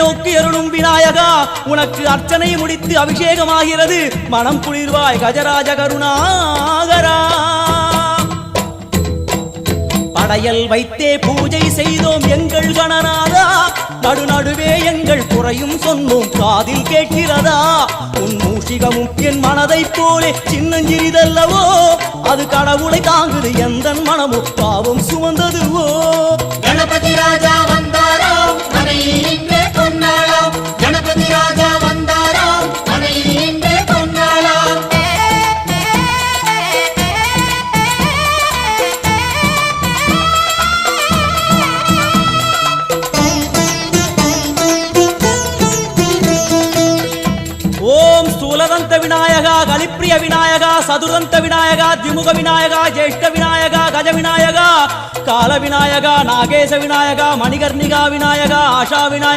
நோக்கி அருளும் விநாயகா உனக்கு அர்ச்சனை முடித்து அபிஷேகமாகிறது மனம் குளிர்வாய் கஜராஜ கருணாகரா படையல் வைத்தே பூஜை செய்தோம் எங்கள் கணநாதா நடுநடுவே எங்கள் குறையும் சொன்னோம் காதில் கேட்கிறதா உன் மூஷிகமும் என் மனதை போலே சின்னஞ்சிறிதல்லவோ அது கடவுளை தாங்குது எந்த மனமோ பாவம் சுமந்ததுவோ கணபதி ராஜா வந்தாரோ மனையின்றே பொன்னாளா கணபதி ராஜா வந்தாரோ மனையின்றே பொன்னாளா ஓம் ஸ்தூலதந்த விநாயகா கலிப்பிரிய விநாயகா சதுர்தந்த விநாயகா திமுக விநாயகா ஜேஷ்ட விநாயகா கஜ விநாயகா கால விநாயகா நாகேச விநாயகா மணிகர்ணிகா விநாயகா ஆஷா விநாயகா